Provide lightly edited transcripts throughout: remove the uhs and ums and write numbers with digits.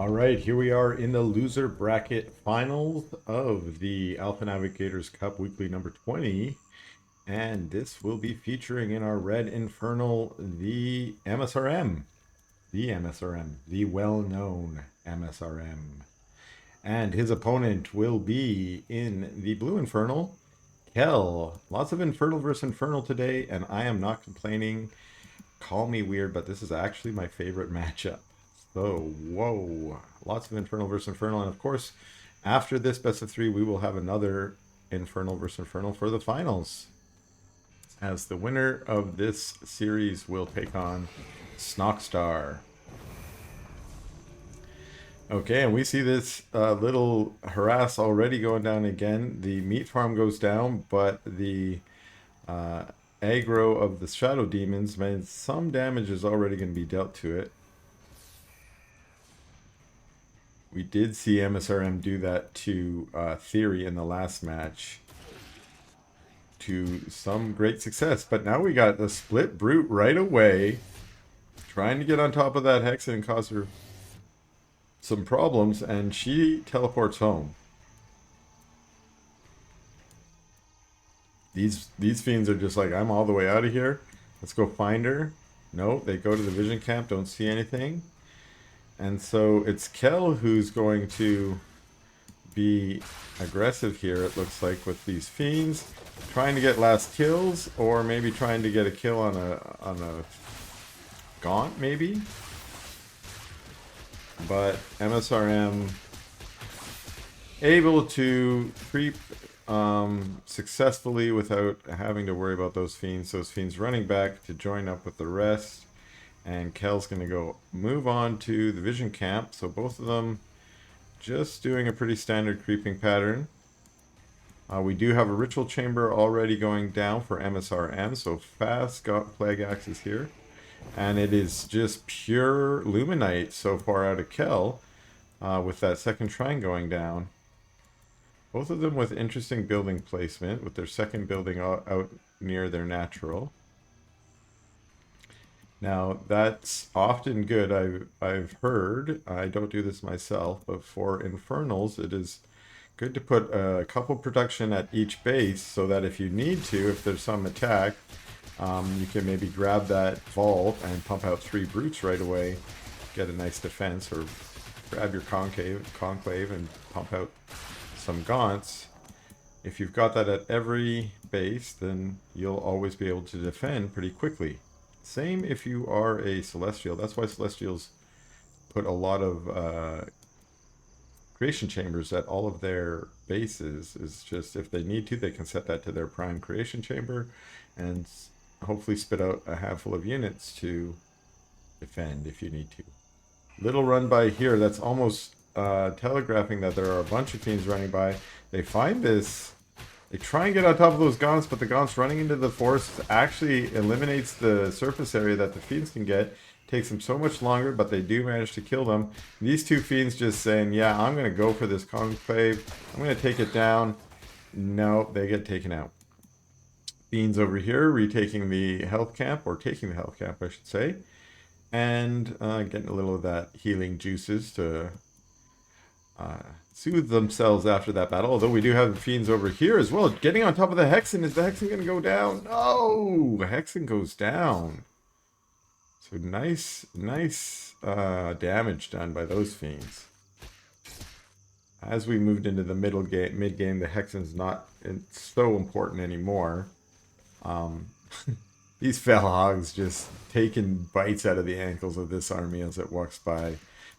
All right, here we are in the loser bracket finals of the Alpha Navigators Cup weekly number 20. And this will be featuring in our Red Infernal the MSRM. The well-known MSRM. And his opponent will be in the Blue Infernal, Kel. Lots of Infernal versus Infernal today, and I am not complaining. Call me weird, but this is actually my favorite matchup. So, whoa, lots of Infernal versus Infernal. And of course, after this best of three, we will have another Infernal versus Infernal for the finals. As the winner of this series will take on Snockstar. Okay, and we see this little harass already going down again. The meat farm goes down, but the aggro of the shadow demons means some damage is already going to be dealt to it. We did see msrm do that to Theory in the last match to some great success, but now we got the split brute right away trying to get on top of that Hexen and cause her some problems, and she teleports home. These fiends are just like, I'm all the way out of here. Let's go find her. No, they go to the vision camp, don't see anything. And so it's Kel who's going to be aggressive here, it looks like, with these fiends. Trying to get last kills, or maybe trying to get a kill on a Gaunt, maybe? But MSRM able to creep successfully without having to worry about those fiends. Those fiends running back to join up with the rest. And Kel's going to go move on to the vision camp. So both of them just doing a pretty standard creeping pattern. We do have a ritual chamber already going down for MSRM. So fast got Plague Axes here. And it is just pure Luminite so far out of Kel with that second shrine going down. Both of them with interesting building placement, with their second building out near their natural. Now, that's often good. I've heard, I don't do this myself, but for Infernals, it is good to put a couple production at each base so that if you need to, if there's some attack, you can maybe grab that vault and pump out 3 brutes right away, get a nice defense, or grab your conclave and pump out some gaunts. If you've got that at every base, then you'll always be able to defend pretty quickly. Same if you are a Celestial. That's why Celestials put a lot of creation chambers at all of their bases. Is just if they need to, they can set that to their prime creation chamber and hopefully spit out a handful of units to defend if you need to. Little run by here. That's almost telegraphing that there are a bunch of fiends running by. They find this. They try and get on top of those gaunts, but the gaunts running into the forest actually eliminates the surface area that the fiends can get. Takes them so much longer, but they do manage to kill them. These two fiends just saying, yeah, I'm going to go for this conclave. I'm going to take it down. No, they get taken out. Fiends over here retaking the health camp, or taking the health camp, I should say. And getting a little of that healing juices to soothe themselves after that battle. Although we do have the fiends over here as well. Getting on top of the Hexen. Is the Hexen going to go down? No! The Hexen goes down. So nice damage done by those fiends. As we moved into the mid game, the Hexen's not so important anymore. These fell hogs just taking bites out of the ankles of this army as it walks by.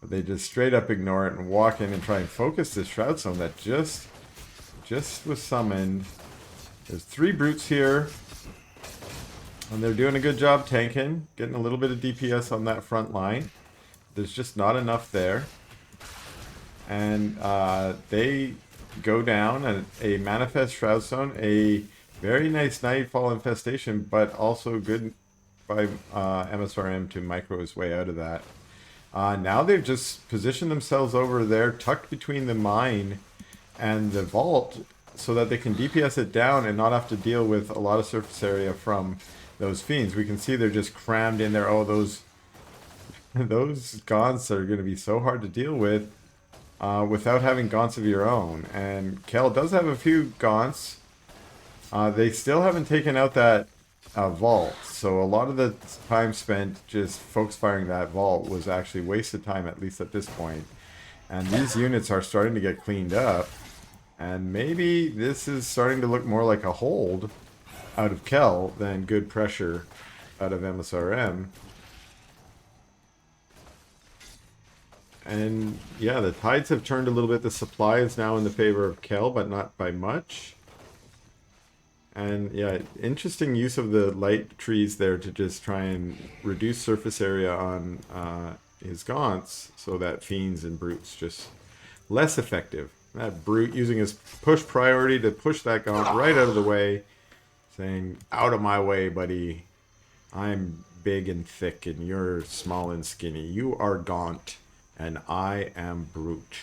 But they just straight up ignore it and walk in and try and focus this Shroud Zone that just was summoned. There's 3 brutes here. And they're doing a good job tanking, getting a little bit of DPS on that front line. There's just not enough there. And they go down, and a Manifest Shroud Zone, a very nice Nightfall Infestation, but also good by MSRM to micro his way out of that. Now they've just positioned themselves over there, tucked between the mine and the vault, so that they can DPS it down and not have to deal with a lot of surface area from those fiends. We can see they're just crammed in there. Oh, those those gaunts are going to be so hard to deal with without having gaunts of your own. And Kel does have a few gaunts. They still haven't taken out that vault, so a lot of the time spent just focus firing that vault was actually wasted time, at least at this point. And these units are starting to get cleaned up, and maybe this is starting to look more like a hold out of Kel than good pressure out of MSRM. And yeah, the tides have turned a little bit. The supply is now in the favor of Kel, but not by much. And yeah, interesting use of the light trees there to just try and reduce surface area on his gaunts so that fiends and brutes just less effective. That brute using his push priority to push that gaunt right out of the way, saying, "Out of my way, buddy. I'm big and thick and you're small and skinny. You are gaunt and I am brute."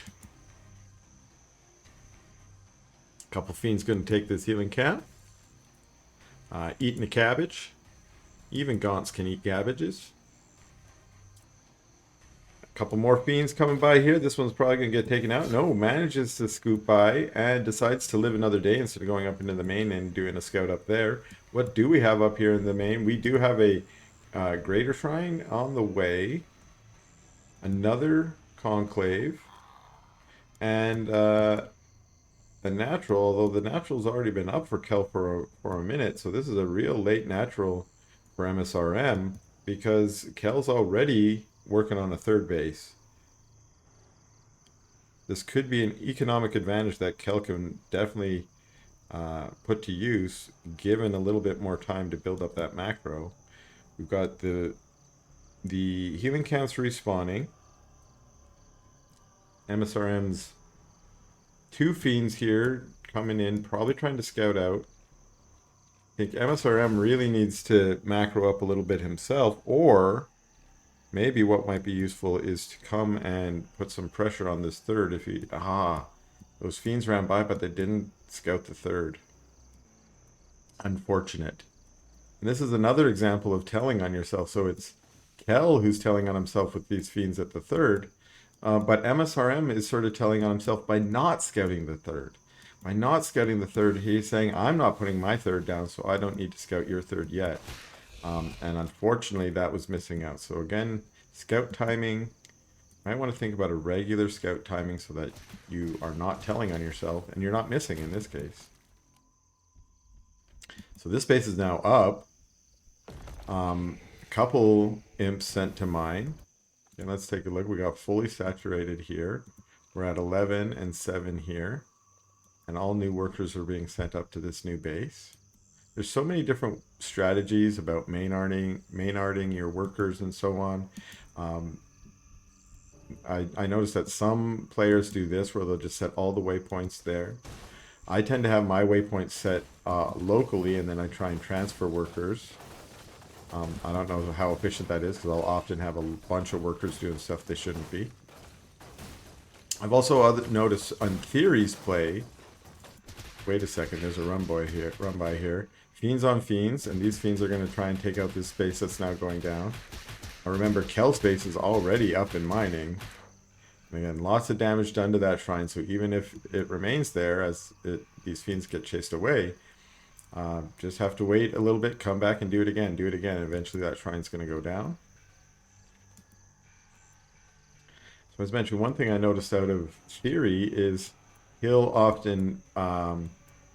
Couple fiends going to take this healing camp. Eating a cabbage. Even gaunts can eat cabbages. A couple more fiends coming by here. This one's probably going to get taken out. No, manages to scoop by and decides to live another day instead of going up into the main and doing a scout up there. What do we have up here in the main? We do have a greater shrine on the way. Another conclave. And the natural, although the natural's already been up for Kel for a minute, so this is a real late natural for MSRM because Kel's already working on a third base. This could be an economic advantage that Kel can definitely put to use, given a little bit more time to build up that macro. We've got the healing camps respawning. MSRM's two fiends here coming in, probably trying to scout out. I think MSRM really needs to macro up a little bit himself, or maybe what might be useful is to come and put some pressure on this third if he... those fiends ran by, but they didn't scout the third. Unfortunate. And this is another example of telling on yourself. So it's Kel who's telling on himself with these fiends at the third. But MSRM is sort of telling on himself by not scouting the third. By not scouting the third, he's saying, I'm not putting my third down, so I don't need to scout your third yet. And unfortunately, that was missing out. So again, scout timing. Might want to think about a regular scout timing so that you are not telling on yourself, and you're not missing in this case. So this base is now up. A couple imps sent to mine. And let's take a look. We got fully saturated here. We're at 11 and 7 here. And all new workers are being sent up to this new base. There's so many different strategies about main-arting your workers and so on. I noticed that some players do this where they'll just set all the waypoints there. I tend to have my waypoints set locally, and then I try and transfer workers. I don't know how efficient that is because I'll often have a bunch of workers doing stuff they shouldn't be. I've also noticed on Theory's play. Wait a second, there's a run by here. Fiends on fiends, and these fiends are going to try and take out this space that's now going down. Now remember, Kel's base is already up in mining. And again, lots of damage done to that shrine, so even if it remains there as these fiends get chased away, just have to wait a little bit, come back and do it again, and eventually that shrine's going to go down. So as mentioned, one thing I noticed out of Theory is he'll often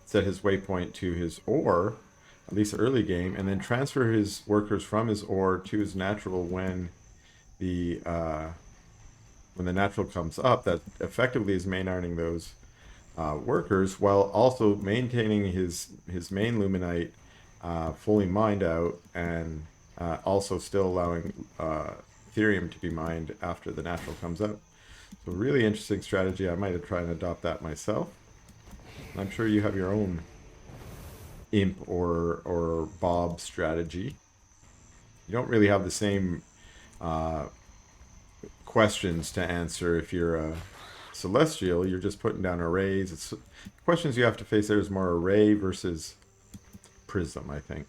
set his waypoint to his ore, at least early game, and then transfer his workers from his ore to his natural when the natural comes up. That effectively is main-arting those workers while also maintaining his main luminite fully mined out, and also still allowing Ethereum to be mined after the natural comes up. So really interesting strategy. I might have tried and adopt that myself. I'm sure you have your own imp or bob strategy. You don't really have the same questions to answer if you're a celestial. You're just putting down arrays. It's questions you have to face there is more array versus prism, I think.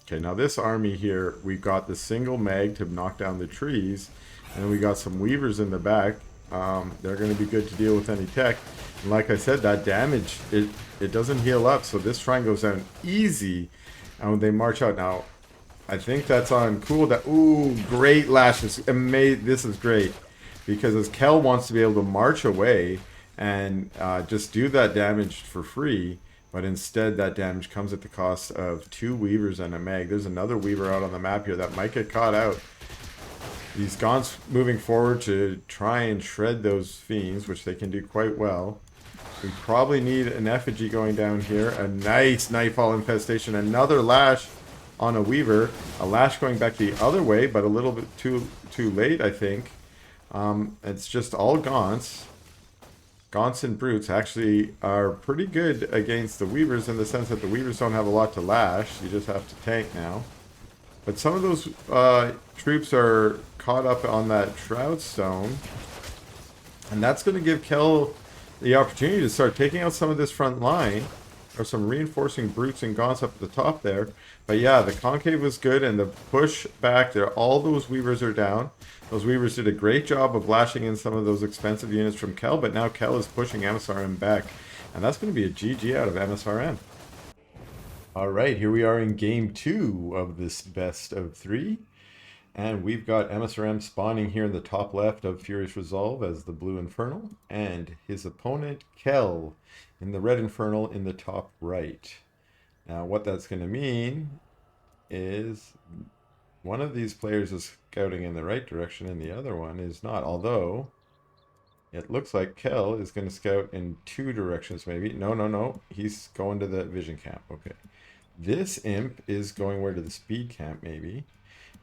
Okay, now this army here, we've got the single mag to knock down the trees, and we got some weavers in the back. They're going to be good to deal with any tech. And like I said, that damage, it doesn't heal up, so this shrine goes down easy, and when they march out. Now, I think that's on cool. That ooh, great lashes. Amazing. This is great because as Kel wants to be able to march away and just do that damage for free, but instead that damage comes at the cost of 2 weavers and a mag. There's another weaver out on the map here that might get caught out. These Gaunts moving forward to try and shred those fiends, which they can do quite well. We probably need an effigy going down here. A nice Nightfall infestation. Another lash on a weaver. A lash going back the other way, but a little bit too late, I think. It's just all Gaunts. Gaunts and Brutes actually are pretty good against the weavers in the sense that the weavers don't have a lot to lash. You just have to tank now. But some of those troops are caught up on that Shroud Stone. And that's going to give Kel the opportunity to start taking out some of this front line. Or some reinforcing Brutes and Gaunts up at the top there. But yeah, the Concave was good, and the push back there, all those Weavers are down. Those Weavers did a great job of lashing in some of those expensive units from Kel, but now Kel is pushing MSRM back. And that's going to be a GG out of MSRM. Alright, here we are in game 2 of this best of 3. And we've got MSRM spawning here in the top left of Furious Resolve as the blue Infernal, and his opponent Kel in the red Infernal in the top right. Now what that's going to mean is one of these players is scouting in the right direction and the other one is not, although it looks like Kel is going to scout in 2 directions maybe. No, he's going to the vision camp. Okay. This imp is going where, to the speed camp maybe.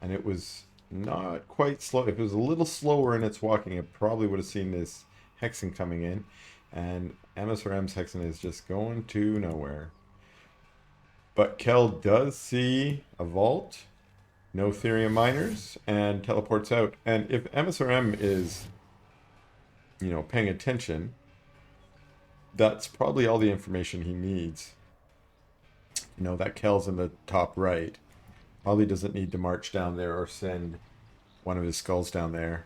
And it was not quite slow. If it was a little slower in its walking, it probably would have seen this Hexen coming in. And MSRM's Hexen is just going to nowhere. But Kel does see a vault, no Therium miners, and teleports out. And if MSRM is, paying attention, that's probably all the information he needs. That Kel's in the top right. Probably doesn't need to march down there or send one of his skulls down there.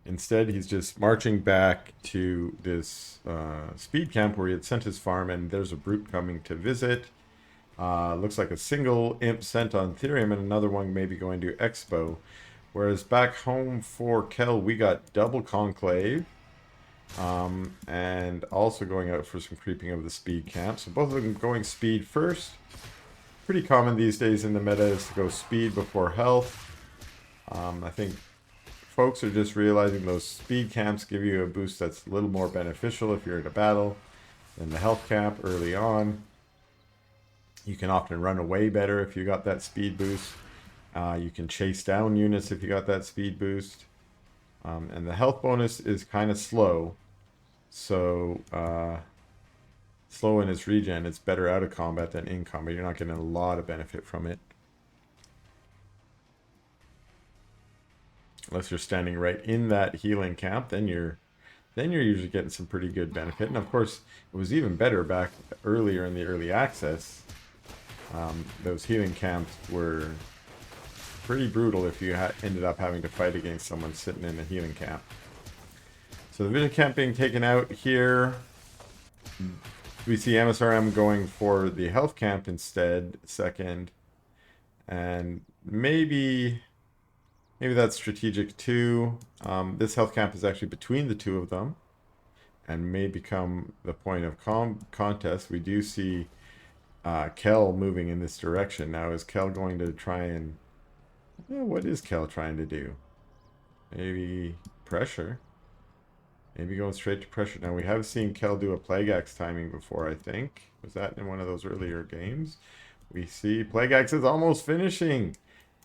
Instead, he's just marching back to this speed camp where he had sent his farm, and there's a brute coming to visit. Looks like a single imp sent on Therium and another one maybe going to Expo. Whereas back home for Kel, we got double Conclave. And also going out for some creeping of the speed camp. So both of them going speed first. Pretty common these days in the meta is to go speed before health. I think folks are just realizing those speed camps give you a boost that's a little more beneficial if you're in a battle than the health camp early on. You can often run away better if you got that speed boost. You can chase down units if you got that speed boost. And the health bonus is kind of slow. So, slow in its regen. It's better out of combat than in combat. You're not getting a lot of benefit from it. Unless you're standing right in that healing camp, then you're usually getting some pretty good benefit. And of course, it was even better back earlier in the early access. Those healing camps were pretty brutal if you ended up having to fight against someone sitting in a healing camp. So the vision camp being taken out here. We see MSRM going for the health camp instead, second. And maybe that's strategic too. This health camp is actually between the two of them and may become the point of contest. We do see Kel moving in this direction. Now is Kel going to try and... what is Kel trying to do? Maybe pressure. Maybe going straight to pressure. Now we have seen Kel do a Plague Axe timing before, I think. Was that in one of those earlier games? We see Plague Axe is almost finishing.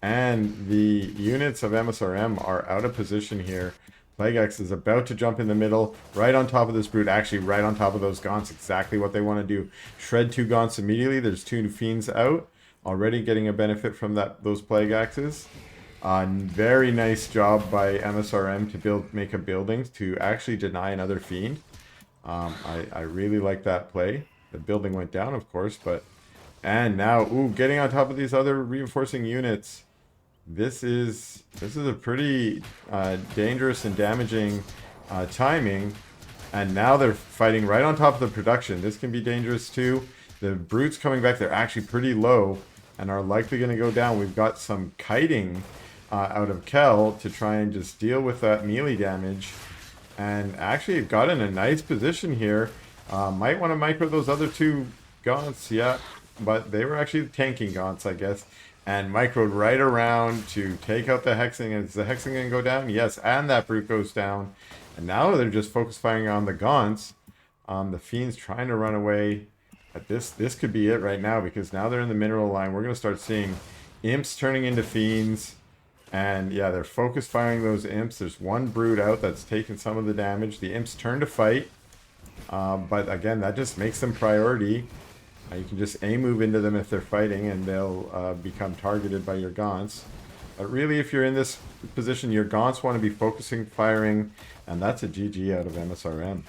And the units of MSRM are out of position here. Plague Axe is about to jump in the middle, right on top of this brute, actually right on top of those Gaunts. Exactly what they want to do. Shred 2 Gaunts immediately. There's 2 Fiends out. Already getting a benefit from those Plague Axes. Very nice job by MSRM to make a building to actually deny another Fiend. I really like that play. The building went down, of course, but... And now, ooh, getting on top of these other reinforcing units. This is a pretty dangerous and damaging timing. And now they're fighting right on top of the production. This can be dangerous too. The brutes coming back, they're actually pretty low and are likely going to go down. We've got some kiting out of Kel to try and just deal with that melee damage. And actually got in a nice position here. Might want to micro those other two gaunts, yeah. But they were actually tanking gaunts, I guess. And microed right around to take out the hexing. Is the hexing going to go down? Yes, and that brute goes down. And now they're just focus firing on the gaunts. The fiend's trying to run away. But this could be it right now, because now they're in the mineral line. We're going to start seeing imps turning into fiends. And yeah, they're focus firing those imps. There's one brute out that's taken some of the damage. The imps turn to fight. But again, that just makes them priority. You can just A-move into them if they're fighting, and they'll become targeted by your gaunts. But really, if you're in this position, your gaunts want to be focusing, firing, and that's a GG out of MSRM.